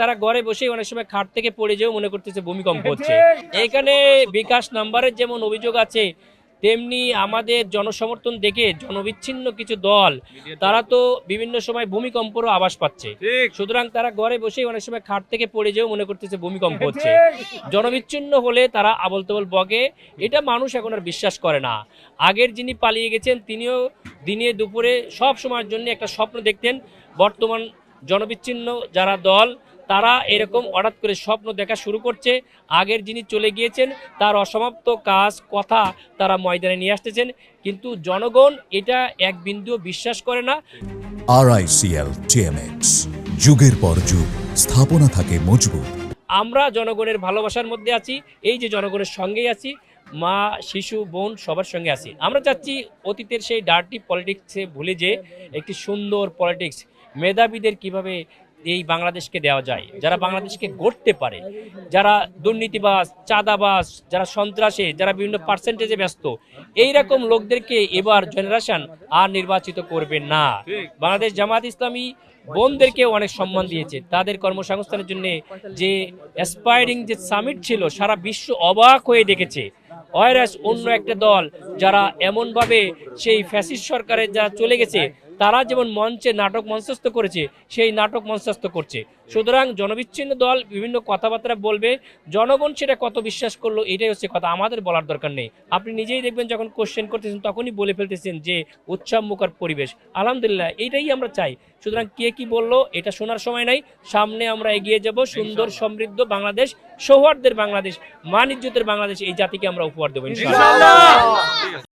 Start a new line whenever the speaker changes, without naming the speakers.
তারা ঘরে বসেই অনেক সময় খাট থেকে পড়ে যেও মনে করতেছে ভূমিকম্প হচ্ছে। এখানে বিকাশ নাম্বারের যেমন অভিযোগ আছে, তেমনি আমাদের জনসমর্থন দেখে জনবিচ্ছিন্ন কিছু দল তারা তো বিভিন্ন সময় ভূমিকম্পেরও আভাস পাচ্ছে। সুতরাং তারা ঘরে বসেই অনেক সময় খাট থেকে পড়ে যেও মনে করতেছে ভূমিকম্প হচ্ছে। জনবিচ্ছিন্ন হলে তারা আবল তবল বগে, এটা মানুষ এখন আর বিশ্বাস করে না। আগের যিনি পালিয়ে গেছেন তিনিও দিনে দুপুরে সব সময়ের জন্য একটা স্বপ্ন দেখতেন। বর্তমান জনবিচ্ছিন্ন যারা দল তারা এরকম হঠাৎ করে স্বপ্ন দেখা শুরু করছে। আগের যিনি চলে গিয়েছেন তার অসমাপ্ত কাজ কথা তারা ময়দানে নিয়ে আসতেছেন, কিন্তু জনগণ এটা এক বিন্দুও বিশ্বাস করে না।
RICL TMX, যুগের পর যুগ স্থাপনা থাকে মজবুত।
আমরা জনগণের ভালোবাসার মধ্যে আছি, এই যে জনগণের সঙ্গেই আছি, মা শিশু বোন সবার সঙ্গে আছি। আমরা চাচ্ছি অতীতের সেই ডার্টি পলিটিক্সে ভুলে যে একটি সুন্দর পলিটিক্স, মেধাবীদের কিভাবে এই বাংলাদেশকে দেওয়া যায়, যারা বাংলাদেশকে গড়তে পারে, যারা দুর্নীতিবাজ, চাঁদাবাজ, যারা সন্ত্রাসে, যারা বিভিন্ন পার্সেন্টেজে ব্যস্ত, এইরকম লোকদেরকে এবার জেনারেশন আর নির্বাচিত করবে না। বাংলাদেশ জামায়াত ইসলামী বোনদেরকে অনেক সম্মান দিয়েছে, তাদের কর্মসংস্থানের জন্য যে অ্যাসপায়ারিং যে সামিট ছিল সারা বিশ্ব অবাক হয়ে দেখেছে। ওয়াইরাস অন্য একটা দল যারা এমনভাবে সেই ফ্যাসিস্ট সরকারের যা চলে গেছে, তারা যেমন মঞ্চে নাটক মঞ্চস্থ করেছে সেই নাটক মঞ্চস্থ করছে। সুতরাং জনবিচ্ছিন্ন দল বিভিন্ন কথাবার্তা বলবে, জনগণ সেটা কত বিশ্বাস করলো এটাই হচ্ছে কথা, আমাদের বলার দরকার নেই। আপনি নিজেই দেখবেন যখন কোশ্চেন করতেছেন তখনই বলে ফেলতেছেন যে উৎসবমুখর পরিবেশ। আলহামদুলিল্লাহ, এইটাই আমরা চাই। সুতরাং কে কি বললো এটা শোনার সময় নাই, সামনে আমরা এগিয়ে যাব। সুন্দর সমৃদ্ধ বাংলাদেশ, সৌহার্দ্যের বাংলাদেশ, মান ইজ্জতের বাংলাদেশ এই জাতিকে আমরা উপহার দেবো ইনশাআল্লাহ।